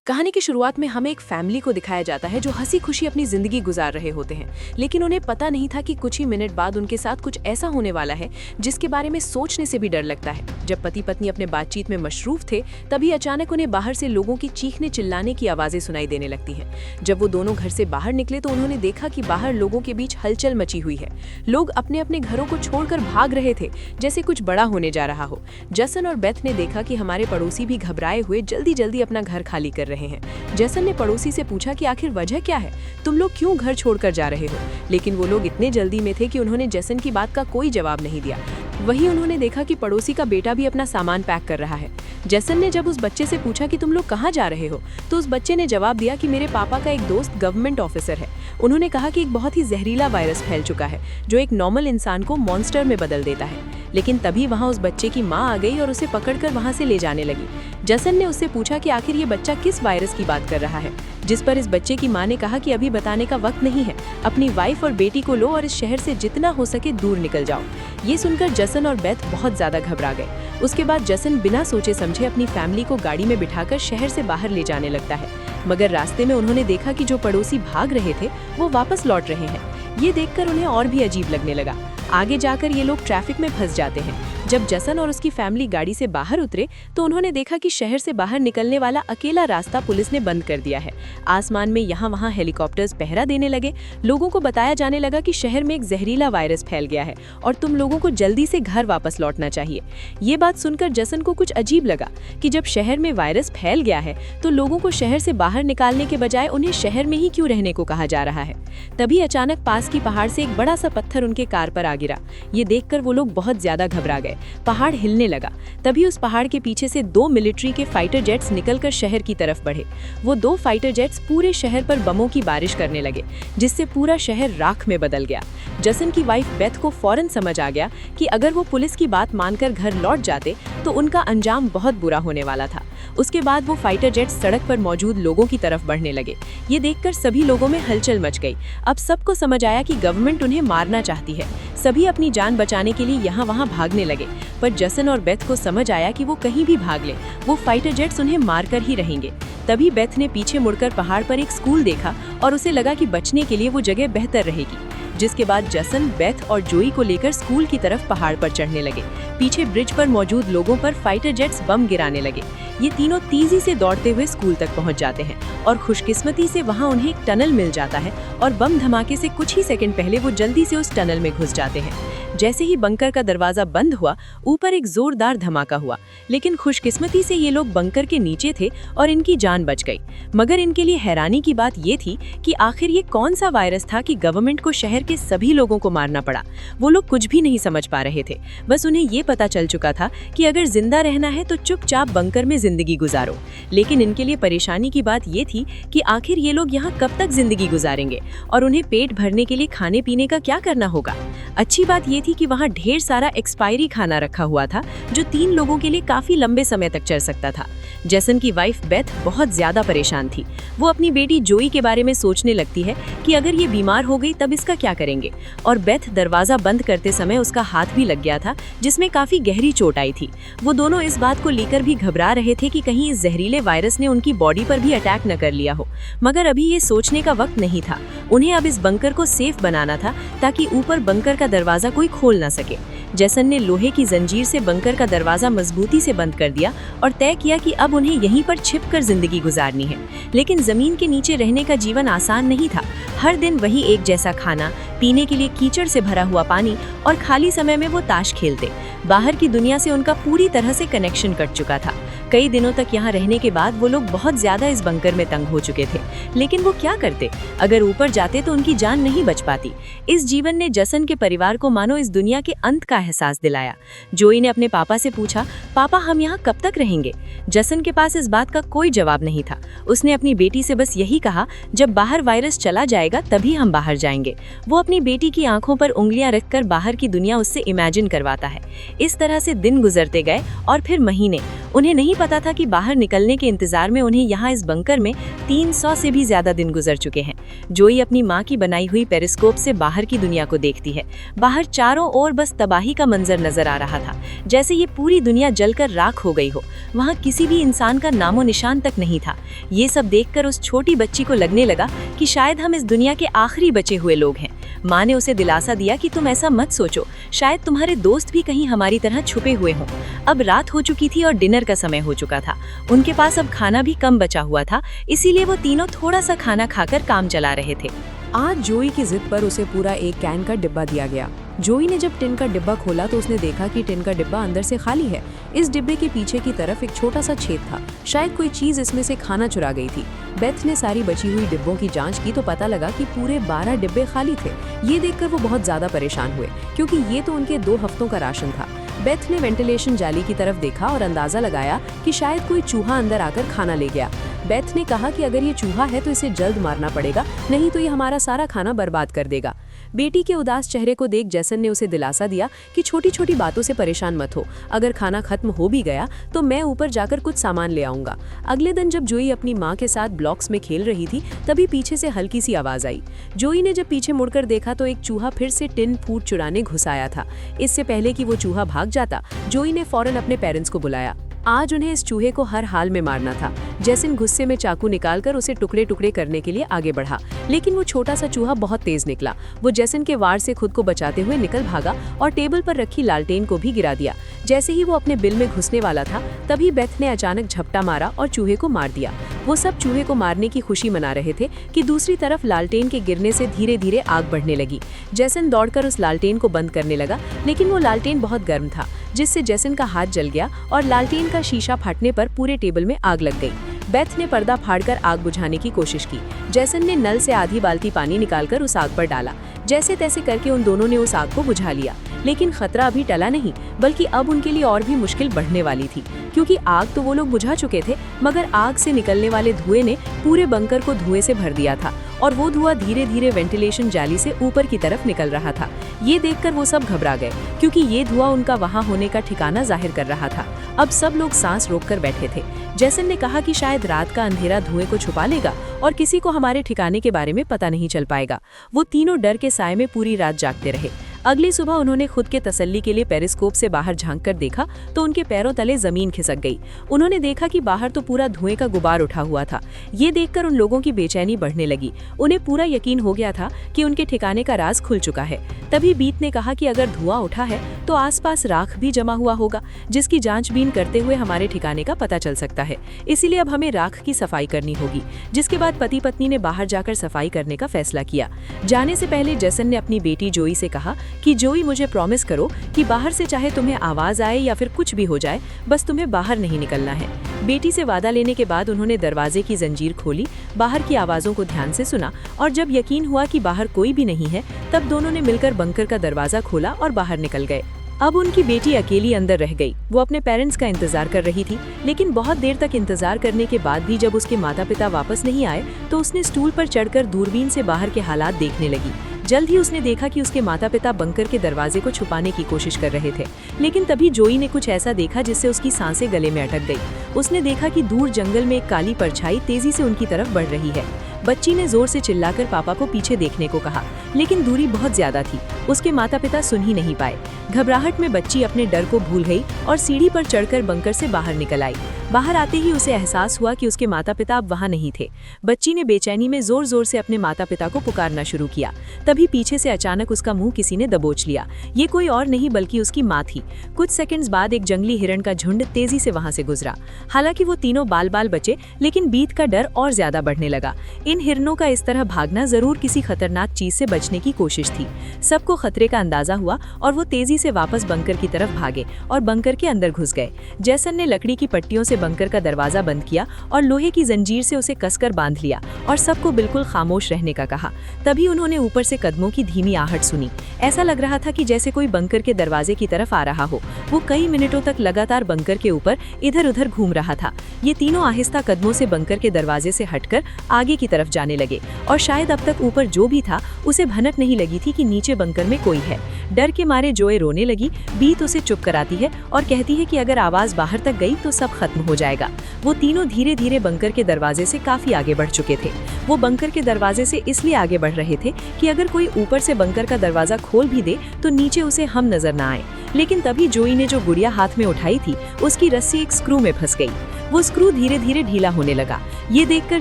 कहानी की शुरुआत में हमें एक फैमिली को दिखाया जाता है जो हंसी खुशी अपनी जिंदगी गुजार रहे होते हैं, लेकिन उन्हें पता नहीं था कि कुछ ही मिनट बाद उनके साथ कुछ ऐसा होने वाला है जिसके बारे में सोचने से भी डर लगता है। जब पति पत्नी अपने बातचीत में मशरूफ थे, तभी अचानक उन्हें बाहर से लोगों की चीखने चिल्लाने की आवाजें सुनाई देने लगती हैं। जब वो दोनों घर से बाहर निकले तो उन्होंने देखा कि बाहर लोगों के बीच हलचल मची हुई है। लोग अपने अपने घरों को छोड़कर भाग रहे थे, जैसे कुछ बड़ा होने जा रहा हो। जसन और बेथ ने देखा कि हमारे पड़ोसी भी घबराए हुए जल्दी जल्दी अपना घर खाली कर रहे हैं। जसन ने पड़ोसी से पूछा कि आखिर वजह क्या है, तुम लोग क्यों घर छोड़कर जा रहे हो? लेकिन वो लोग इतने जल्दी में थे कि उन्होंने जसन की बात का कोई जवाब नहीं दिया। वहीं उन्होंने देखा कि पड़ोसी का बेटा भी अपना सामान पैक कर रहा है। जसन ने जब उस बच्चे से पूछा कि तुम लोग कहाँ जा रहे हो, तो उस बच्चे ने जवाब दिया कि मेरे पापा का एक दोस्त गवर्नमेंट ऑफिसर है। उन्होंने कहा कि एक बहुत ही जहरीला वायरस फैल चुका है जो एक नॉर्मल इंसान को मॉन्स्टर में बदल देता है। लेकिन तभी वहां उस बच्चे की मां आ गई और उसे पकड़कर वहां से ले जाने लगी। जसन ने उससे पूछा कि आखिर ये बच्चा किस वायरस की बात कर रहा है, जिस पर इस बच्चे की मां ने कहा कि अभी बताने का वक्त नहीं है, अपनी वाइफ और बेटी को लो और इस शहर से जितना हो सके दूर निकल जाओ। ये सुनकर जसन और बेथ बहुत ज्यादा घबरा गए। उसके बाद जसन बिना सोचे समझे अपनी फैमिली को गाड़ी में बिठाकर शहर से बाहर ले जाने लगता है। मगर रास्ते में उन्होंने देखा कि जो पड़ोसी भाग रहे थे वो वापस लौट रहे हैं। ये देखकर उन्हें और भी अजीब लगने लगा। आगे जाकर ये लोग ट्रैफिक में फंस जाते हैं। जब जसन और उसकी फैमिली गाड़ी से बाहर उतरे तो उन्होंने देखा कि शहर से बाहर निकलने वाला अकेला रास्ता पुलिस ने बंद कर दिया है। आसमान में यहाँ वहाँ हेलीकॉप्टर्स पहरा देने लगे। लोगों को बताया जाने लगा कि शहर में एक जहरीला वायरस फैल गया है और तुम लोगों को जल्दी से घर वापस लौटना चाहिए। ये बात सुनकर जसन को कुछ अजीब लगा कि जब शहर में वायरस फैल गया है तो लोगों को शहर से बाहर निकालने के बजाय उन्हें शहर में ही क्यों रहने को कहा जा रहा है। तभी अचानक पास की पहाड़ से एक बड़ा सा पत्थर उनके कार पर आ गिरा। ये देखकर वो लोग बहुत ज्यादा घबरा गए। पहाड़ हिलने लगा। तभी उस पहाड़ के पीछे से 2 मिलिट्री के फाइटर जेट्स निकलकर शहर की तरफ बढ़े। वो 2 फाइटर जेट्स पूरे शहर पर बमों की बारिश करने लगे, जिससे पूरा शहर राख में बदल गया। जसन की वाइफ बेथ को फौरन समझ आ गया कि अगर वो पुलिस की बात मानकर घर लौट जाते तो उनका अंजाम बहुत बुरा होने वाला था। उसके बाद वो फाइटर जेट्स सड़क पर मौजूद लोगों की तरफ बढ़ने लगे। ये देखकर सभी लोगों में हलचल मच गई। अब सबको समझ आया कि गवर्नमेंट उन्हें मारना चाहती है। सभी अपनी जान बचाने के लिए यहाँ वहाँ भागने लगे, पर जसन और बेथ को समझ आया कि वो कहीं भी भाग ले, वो फाइटर जेट्स उन्हें मारकर ही रहेंगे। तभी बेथ ने पीछे मुड़कर पहाड़ पर एक स्कूल देखा और उसे लगा कि बचने के लिए वो जगह बेहतर रहेगी। जिसके बाद जसन, बेथ और जोई को लेकर स्कूल की तरफ पहाड़ पर चढ़ने लगे। पीछे ब्रिज पर मौजूद लोगों पर फाइटर जेट्स बम गिराने लगे। ये तीनों तेजी से दौड़ते हुए स्कूल तक पहुंच जाते हैं और खुशकिस्मती से वहां उन्हें एक टनल मिल जाता है और बम धमाके से कुछ ही सेकंड पहले वो जल्दी से उस टनल में घुस जाते हैं। जैसे ही बंकर का दरवाजा बंद हुआ, ऊपर एक जोरदार धमाका हुआ, लेकिन खुशकिस्मती से ये लोग बंकर के नीचे थे और इनकी जान बच गई। मगर इनके लिए हैरानी की बात ये थी कि आखिर ये कौन सा वायरस था कि गवर्नमेंट को शहर के सभी लोगों को मारना पड़ा। वो लोग कुछ भी नहीं समझ पा रहे थे। बस उन्हें ये पता चल चुका था कि अगर जिंदा रहना है तो चुपचाप बंकर में जिंदगी गुजारो। लेकिन इनके लिए परेशानी की बात ये थी कि आखिर ये लोग यहाँ कब तक जिंदगी गुजारेंगे और उन्हें पेट भरने के लिए खाने पीने का क्या करना होगा। अच्छी बात ये थी कि वहाँ ढेर सारा एक्सपायरी खाना रखा हुआ था जो 3 लोगों के लिए काफी लंबे समय तक चल सकता था। जसन की वाइफ बेथ बहुत ज्यादा परेशान थी। वो अपनी बेटी जोई के बारे में सोचने लगती है कि अगर ये बीमार हो गई तब इसका क्या करेंगे। और बेथ दरवाजा बंद करते समय उसका हाथ भी लग गया था, जिसमें काफी गहरी चोट आई थी। वो दोनों इस बात को लेकर भी घबरा रहे थे कि कहीं इस जहरीले वायरस ने उनकी बॉडी पर भी अटैक न कर लिया हो। मगर अभी ये सोचने का वक्त नहीं था। उन्हें अब इस बंकर को सेफ बनाना था ताकि ऊपर बंकर का दरवाजा कोई खोल न सके। जसन ने लोहे की जंजीर से बंकर का दरवाजा मजबूती से बंद कर दिया और तय किया कि अब उन्हें यहीं पर छिपकर जिंदगी गुजारनी है। लेकिन जमीन के नीचे रहने का जीवन आसान नहीं था। हर दिन वही एक जैसा खाना, पीने के लिए कीचड़ से भरा हुआ पानी और खाली समय में वो ताश खेलते। बाहर की दुनिया से उनका पूरी तरह से कनेक्शन कट चुका था। कई दिनों तक यहाँ रहने के बाद वो लोग बहुत ज्यादा इस बंकर में तंग हो चुके थे। लेकिन वो क्या करते? अगर ऊपर जाते तो उनकी जान नहीं बच पाती। इस जीवन ने जसन के परिवार को मानो इस दुनिया के अंत का एहसास दिलाया। जोई ने अपने पापा से पूछा, पापा हम यहाँ कब तक रहेंगे? जसन के पास इस बात का कोई जवाब नहीं था। उसने अपनी बेटी से बस यही कहा, जब बाहर वायरस चला जाएगा तभी हम बाहर जाएंगे। वो अपनी बेटी की आंखों पर उंगलियां रखकर बाहर की दुनिया उससे इमेजिन करवाता है। इस तरह से दिन गुजरते गए और फिर महीने। उन्हें नहीं पता था कि बाहर निकलने के इंतजार में उन्हें यहाँ इस बंकर में 300 से भी ज्यादा दिन गुजर चुके हैं। जोई अपनी माँ की बनाई हुई पेरिस्कोप से बाहर की दुनिया को देखती है। बाहर चारों ओर बस तबाही का मंजर नजर आ रहा था, जैसे ये पूरी दुनिया जलकर राख हो गई हो। वहाँ किसी भी इंसान का नामो निशान तक नहीं था। ये सब देखकर उस छोटी बच्ची को लगने लगा कि शायद हम इस दुनिया के आखिरी बचे हुए लोग हैं। माँ ने उसे दिलासा दिया कि तुम ऐसा मत सोचो, शायद तुम्हारे दोस्त भी कहीं हमारी तरह छुपे हुए हों। अब रात हो चुकी थी और डिनर का समय हो चुका था। उनके पास अब खाना भी कम बचा हुआ था, इसीलिए वो तीनों थोड़ा सा खाना खाकर काम चला रहे थे। आज जोई की जिद पर उसे पूरा एक कैन का डिब्बा दिया गया। जोई ने जब टिन का डिब्बा खोला तो उसने देखा कि टिन का डिब्बा अंदर से खाली है। इस डिब्बे के पीछे की तरफ एक छोटा सा छेद था, शायद कोई चीज इसमें से खाना चुरा गई थी। बेथ ने सारी बची हुई डिब्बों की जांच की तो पता लगा कि पूरे 12 डिब्बे खाली थे। ये देखकर वो बहुत ज्यादा परेशान हुए, क्योंकि ये तो उनके 2 हफ्तों का राशन था। बेथ ने वेंटिलेशन जाली की तरफ देखा और अंदाजा लगाया कि शायद कोई चूहा अंदर आकर खाना ले गया। बेथ ने कहा कि अगर ये चूहा है तो इसे जल्द मारना पड़ेगा, नहीं तो ये हमारा सारा खाना बर्बाद कर देगा। बेटी के उदास चेहरे को देख जैसन ने उसे दिलासा दिया कि छोटी छोटी बातों से परेशान मत हो, अगर खाना खत्म हो भी गया तो मैं ऊपर जाकर कुछ सामान ले आऊंगा। अगले दिन जब जोई अपनी माँ के साथ ब्लॉक्स में खेल रही थी तभी पीछे से हल्की सी आवाज आई। जोई ने जब पीछे मुड़कर देखा तो एक चूहा फिर से टिन फूड चुराने घुस आया था। इससे पहले कि वो चूहा भाग जाता, जोई ने फौरन अपने पेरेंट्स को बुलाया। आज उन्हें इस चूहे को हर हाल में मारना था। जैसिन गुस्से में चाकू निकालकर उसे टुकड़े टुकड़े करने के लिए आगे बढ़ा, लेकिन वो छोटा सा चूहा बहुत तेज निकला। वो जैसिन के वार से खुद को बचाते हुए निकल भागा और टेबल पर रखी लालटेन को भी गिरा दिया। जैसे ही वो अपने बिल में घुसने वाला था तभी बेथ ने अचानक झपटा मारा और चूहे को मार दिया। वो सब चूहे को मारने की खुशी मना रहे थे कि दूसरी तरफ लालटेन के गिरने से धीरे धीरे आग बढ़ने लगी। जैसिन दौड़कर उस लालटेन को बंद करने लगा, लेकिन वो लालटेन बहुत गर्म था, जिससे जैसिन का हाथ जल गया और लालटेन का शीशा फटने पर पूरे टेबल में आग लग गई। बेथ ने पर्दा फाड़कर आग बुझाने की कोशिश की। जैसन ने नल से आधी बाल्टी पानी निकालकर उस आग पर डाला। जैसे तैसे करके उन दोनों ने उस आग को बुझा लिया, लेकिन खतरा अभी टला नहीं, बल्कि अब उनके लिए और भी मुश्किल बढ़ने वाली थी, क्योंकि आग तो वो लोग बुझा चुके थे, मगर आग से निकलने वाले धुएं ने पूरे बंकर को धुएं से भर दिया था और वो धुआं धीरे धीरे वेंटिलेशन जाली से ऊपर की तरफ निकल रहा था। ये देखकर वो सब घबरा गए, क्योंकि ये धुआं उनका वहां होने का ठिकाना जाहिर कर रहा था। अब सब लोग सांस रोककर बैठे थे। जैसन ने कहा कि शायद रात का अंधेरा धुएं को छुपा लेगा और किसी को हमारे ठिकाने के बारे में पता नहीं चल पाएगा। वो तीनों डर के साए में पूरी रात जागते रहे। अगली सुबह उन्होंने खुद के तसल्ली के लिए पेरिस्कोप से बाहर झांककर देखा तो उनके पैरों तले जमीन खिसक गई। उन्होंने देखा कि बाहर तो पूरा धुएं का गुबार उठा हुआ था। ये देखकर उन लोगों की बेचैनी बढ़ने लगी। उन्हें पूरा यकीन हो गया था कि उनके ठिकाने का राज खुल चुका है। तभी बीत ने कहा कि अगर धुआं उठा है तो आसपास राख भी जमा हुआ होगा, जिसकी जांचबीन करते हुए हमारे ठिकाने का पता चल सकता है। इसीलिए अब हमें राख की सफाई करनी होगी। जिसके बाद पति पत्नी ने बाहर जाकर सफाई करने का फैसला किया। जाने से पहले जैसन ने अपनी बेटी जोई से कहा कि जोई, मुझे प्रॉमिस करो कि बाहर से चाहे तुम्हें आवाज आए या फिर कुछ भी हो जाए, बस तुम्हें बाहर नहीं निकलना है। बेटी से वादा लेने के बाद उन्होंने दरवाजे की जंजीर खोली, बाहर की आवाजों को ध्यान से सुना और जब यकीन हुआ कि बाहर कोई भी नहीं है तब दोनों ने मिलकर बंकर का दरवाजा खोला और बाहर निकल गए। अब उनकी बेटी अकेली अंदर रह गई। वो अपने पेरेंट्स का इंतजार कर रही थी, लेकिन बहुत देर तक इंतजार करने के बाद भी जब उसके माता पिता वापस नहीं आए तो उसने स्टूल पर चढ़कर दूरबीन से बाहर के हालात देखने लगी। जल्द ही उसने देखा कि उसके माता पिता बंकर के दरवाजे को छुपाने की कोशिश कर रहे थे, लेकिन तभी जोई ने कुछ ऐसा देखा जिससे उसकी सांसें गले में अटक गई। उसने देखा कि दूर जंगल में एक काली परछाई तेजी से उनकी तरफ बढ़ रही है। बच्ची ने जोर से चिल्लाकर पापा को पीछे देखने को कहा, लेकिन दूरी बहुत ज्यादा थी। उसके माता पिता सुन ही नहीं पाए। घबराहट में बच्ची अपने डर को भूल गई और सीढ़ी पर चढ़कर बंकर से बाहर निकल आई। बाहर आते ही उसे एहसास हुआ कि उसके माता पिता अब वहां नहीं थे। बच्ची ने बेचैनी में जोर जोर से अपने माता पिता को पुकारना शुरू किया। तभी पीछे से अचानक उसका मुंह किसी ने दबोच लिया। ये कोई और नहीं बल्कि उसकी माँ थी। कुछ सेकंड्स बाद एक जंगली हिरण का झुंड तेजी से वहां से गुजरा। हालांकि वो तीनों बाल बाल बचे, लेकिन बीत का डर और ज्यादा बढ़ने लगा। इन हिरणों का इस तरह भागना जरूर किसी खतरनाक चीज से बचने की कोशिश थी। सबको खतरे का अंदाजा हुआ और वो तेजी से वापस बंकर की तरफ भागे और बंकर के अंदर घुस गए। जैसन ने लकड़ी की पट्टियों से बंकर का दरवाजा बंद किया और लोहे की जंजीर से उसे कसकर बांध लिया और सबको बिल्कुल खामोश रहने का कहा। तभी उन्होंने ऊपर से कदमों की धीमी आहट सुनी। ऐसा लग रहा था कि जैसे कोई बंकर के दरवाजे की तरफ आ रहा हो। वो कई मिनटों तक लगातार बंकर के ऊपर इधर उधर घूम रहा था। ये तीनों आहिस्ता कदमों से बंकर के दरवाजे से हटकर आगे की तरफ जाने लगे और शायद अब तक ऊपर जो भी था उसे भनक नहीं लगी थी कि नीचे बंकर में कोई है। डर के मारे जोए रोने लगी। बीत उसे चुप कराती है और कहती है कि अगर आवाज बाहर तक गई तो सब खत्म हो जाएगा। वो तीनों धीरे धीरे बंकर के दरवाजे से काफी आगे बढ़ चुके थे। वो बंकर के दरवाजे से इसलिए आगे बढ़ रहे थे कि अगर कोई ऊपर से बंकर का दरवाजा खोल भी दे तो नीचे उसे हम नजर ना आए। लेकिन तभी जोई ने जो गुड़िया हाथ में उठाई थी उसकी रस्सी एक स्क्रू में फंस गई। वो स्क्रू धीरे धीरे ढीला होने लगा। ये देखकर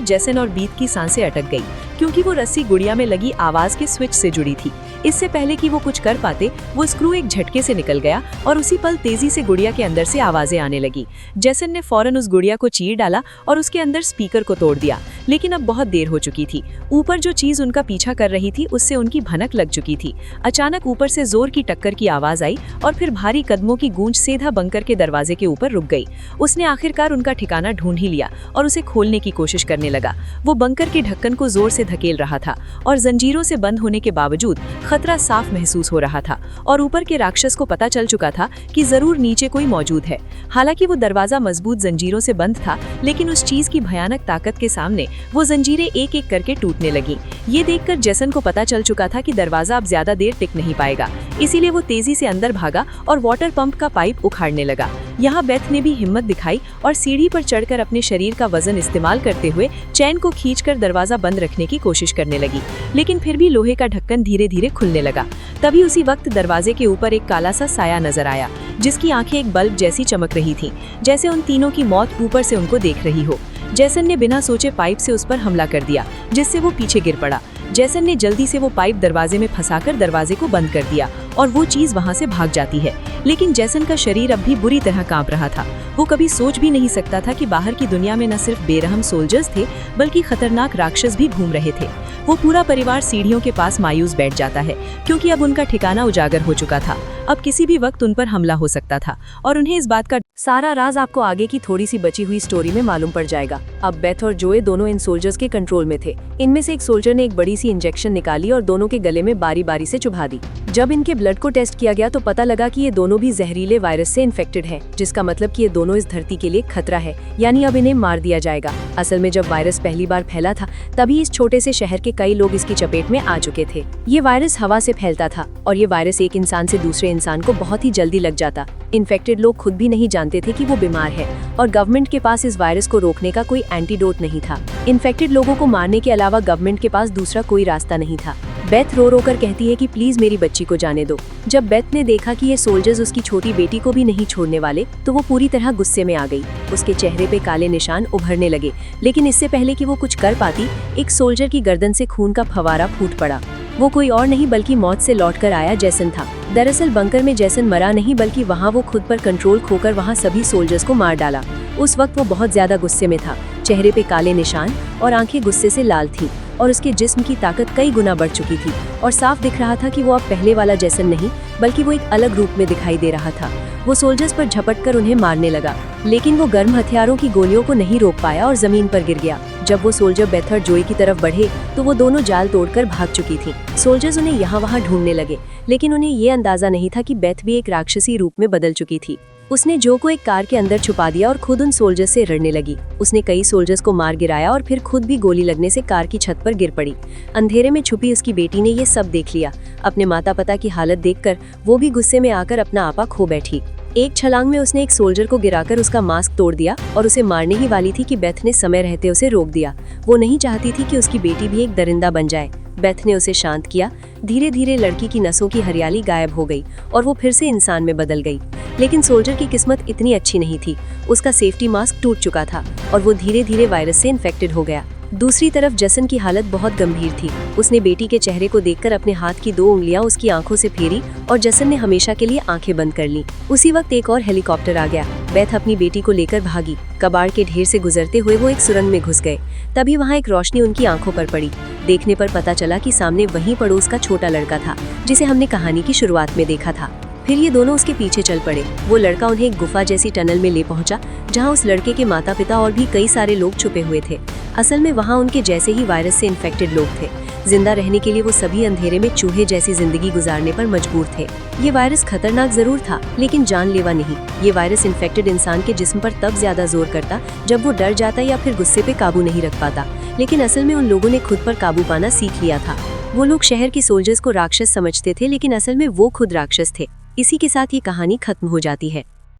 जेसन और बीत की सांसें अटक गई, क्योंकि वो रस्सी गुड़िया में लगी आवाज के स्विच से जुड़ी थी। इससे पहले कि वो कुछ कर पाते, वो स्क्रू एक झटके से निकल गया और उसी पल तेजी से गुड़िया के अंदर से आवाजें आने लगी। जेसन ने फौरन उस गुड़िया को चीर डाला और उसके अंदर स्पीकर को तोड़ दिया, लेकिन अब बहुत देर हो चुकी थी। ऊपर जो चीज उनका पीछा कर रही थी उससे उनकी भनक लग चुकी थी। अचानक ऊपर से जोर की टक्कर की आवाज आई और फिर भारी कदमों की गूंज सीधा बंकर के दरवाजे के ऊपर रुक गई। उसने आखिरकार उनका ठिकाना ढूंढ ही लिया और उसे खोलने की कोशिश करने लगा। वो बंकर के ढक्कन को जोर से धकेल रहा था और जंजीरों से बंद होने के बावजूद खतरा साफ महसूस हो रहा था और ऊपर के राक्षस को पता चल चुका था कि जरूर नीचे कोई मौजूद है। हालांकि वो दरवाजा मजबूत जंजीरों से बंद था, लेकिन उस चीज की भयानक ताकत के सामने वो जंजीरें एक एक करके टूटने लगी। ये देखकर जेसन को पता चल चुका था कि दरवाजा अब ज्यादा देर टिक नहीं पाएगा, इसीलिए वो तेजी से अंदर भागा और वाटर पंप का पाइप उखाड़ने लगा। यहाँ बेथ ने भी हिम्मत दिखाई और सीढ़ी पर चढ़कर अपने शरीर का वजन इस्तेमाल करते हुए चैन को खींचकर दरवाजा बंद रखने की कोशिश करने लगी, लेकिन फिर भी लोहे का ढक्कन धीरे धीरे खुलने लगा। तभी उसी वक्त दरवाजे के ऊपर एक काला सा साया नजर आया, जिसकी आंखें एक बल्ब जैसी चमक रही थीं, जैसे उन तीनों की मौत ऊपर से उनको देख रही हो। जेसन ने बिना सोचे पाइप से उस पर हमला कर दिया, जिससे वो पीछे गिर पड़ा। जेसन ने जल्दी से वो पाइप दरवाजे में फंसाकर दरवाजे को बंद कर दिया और वो चीज वहां से भाग जाती है। लेकिन जेसन का शरीर अब भी बुरी तरह कांप रहा था। वो कभी सोच भी नहीं सकता था कि बाहर की दुनिया में न सिर्फ बेरहम सोल्जर्स थे, बल्कि खतरनाक राक्षस भी घूम रहे थे। वो पूरा परिवार सीढ़ियों के पास मायूस बैठ जाता है, क्योंकि अब उनका ठिकाना उजागर हो चुका था। अब किसी भी वक्त उन पर हमला हो सकता था और उन्हें इस बात का सारा राज आपको आगे की थोड़ी सी बची हुई स्टोरी में मालूम पड़ जाएगा। अब बेथ और जोए दोनों इन सोल्जर्स के कंट्रोल में थे। इनमें से एक सोल्जर ने एक बड़ी सी इंजेक्शन निकाली और दोनों के गले में बारी बारी से चुभा दी। जब इनके ब्लड को टेस्ट किया गया तो पता लगा कि ये दोनों भी जहरीले वायरस से इन्फेक्टेड हैं, जिसका मतलब कि ये दोनों इस धरती के लिए खतरा है, यानी अब इन्हें मार दिया जाएगा। असल में जब वायरस पहली बार फैला था, तभी इस छोटे से शहर के कई लोग इसकी चपेट में आ चुके थे। ये वायरस हवा से फैलता था और ये वायरस एक इंसान से दूसरे इंसान को बहुत ही जल्दी लग जाता। इन्फेक्टेड लोग खुद भी नहीं जानते थे कि वो बीमार है और गवर्नमेंट के पास इस वायरस को रोकने का कोई एंटीडोट नहीं था। इन्फेक्टेड लोगों को मारने के अलावा गवर्नमेंट के पास दूसरा कोई रास्ता नहीं था। बेथ रो रो कर कहती है कि प्लीज मेरी बच्ची को जाने दो। जब बेथ ने देखा कि ये सोल्जर्स उसकी छोटी बेटी को भी नहीं छोड़ने वाले, तो वो पूरी तरह गुस्से में आ गई। उसके चेहरे पे काले निशान उभरने लगे, लेकिन इससे पहले कि वो कुछ कर पाती, एक सोल्जर की गर्दन से खून का फवारा फूट पड़ा। वो कोई और नहीं बल्कि मौत से लौटकर आया जेसन था। दरअसल बंकर में जेसन मरा नहीं, बल्कि वहाँ वो खुद पर कंट्रोल खोकर वहाँ सभी सोल्जर्स को मार डाला। उस वक्त वो बहुत ज्यादा गुस्से में था। चेहरे पे काले निशान और आंखें गुस्से से लाल थी और उसके जिस्म की ताकत कई गुना बढ़ चुकी थी और साफ दिख रहा था कि वो अब पहले वाला जेसन नहीं, बल्कि वो एक अलग रूप में दिखाई दे रहा था। वो सोल्जर्स पर झपटकर उन्हें मारने लगा, लेकिन वो गर्म हथियारों की गोलियों को नहीं रोक पाया और जमीन पर गिर गया। जब वो सोल्जर बेथ और जोई की तरफ बढ़े तो वो दोनों जाल तोड़कर भाग चुकी थी। सोल्जर्स उन्हें यहाँ वहाँ ढूंढने लगे, लेकिन उन्हें ये अंदाजा नहीं था कि बेथ भी एक राक्षसी रूप में बदल चुकी थी। उसने जो को एक कार के अंदर छुपा दिया और खुद उन सोल्जर्स से लड़ने लगी। उसने कई सोल्जर्स को मार गिराया और फिर खुद भी गोली लगने से कार की छत पर गिर पड़ी। अंधेरे में छुपी उसकी बेटी ने ये सब देख लिया। अपने माता पिता की हालत देखकर वो भी गुस्से में आकर अपना आपा खो बैठी। एक छलांग में उसने एक सोल्जर को गिराकर उसका मास्क तोड़ दिया और उसे मारने ही वाली थी कि बेथ ने समय रहते उसे रोक दिया। वो नहीं चाहती थी कि उसकी बेटी भी एक दरिंदा बन जाए। बेथ ने उसे शांत किया। धीरे धीरे लड़की की नसों की हरियाली गायब हो गई और वो फिर से इंसान में बदल गई। लेकिन सोल्जर की किस्मत इतनी अच्छी नहीं थी। उसका सेफ्टी मास्क टूट चुका था और वो धीरे धीरे वायरस से इन्फेक्टेड हो गया। दूसरी तरफ जेसन की हालत बहुत गंभीर थी। उसने बेटी के चेहरे को देखकर अपने हाथ की 2 उंगलियां उसकी आंखों से फेरी और जेसन ने हमेशा के लिए आंखें बंद कर ली। उसी वक्त एक और हेलीकॉप्टर आ गया। बेथ अपनी बेटी को लेकर भागी। कबाड़ के ढेर से गुजरते हुए वो एक सुरंग में घुस गए। तभी वहाँ एक रोशनी उनकी आंखों पर पड़ी। देखने पर पता चला कि सामने वहीं पड़ोस का छोटा लड़का था, जिसे हमने कहानी की शुरुआत में देखा था। फिर ये दोनों उसके पीछे चल पड़े। वो लड़का उन्हें एक गुफा जैसी टनल में ले पहुंचा, जहां उस लड़के के माता पिता और भी कई सारे लोग छुपे हुए थे। असल में वहां उनके जैसे ही वायरस से इन्फेक्टेड लोग थे। जिंदा रहने के लिए वो सभी अंधेरे में चूहे जैसी जिंदगी गुजारने पर मजबूर थे। ये वायरस खतरनाक जरूर था, लेकिन जानलेवा नहीं। ये वायरस इन्फेक्टेड इंसान के जिस्म पर तब ज्यादा जोर करता जब वो डर जाता या फिर गुस्से पे काबू नहीं रख पाता। लेकिन असल में उन लोगों ने खुद पर काबू पाना सीख लिया था। वो लोग शहर के सोल्जर्स को राक्षस समझते थे, लेकिन असल में वो खुद राक्षस थे। इसी के साथ ये कहानी खत्म हो जाती है।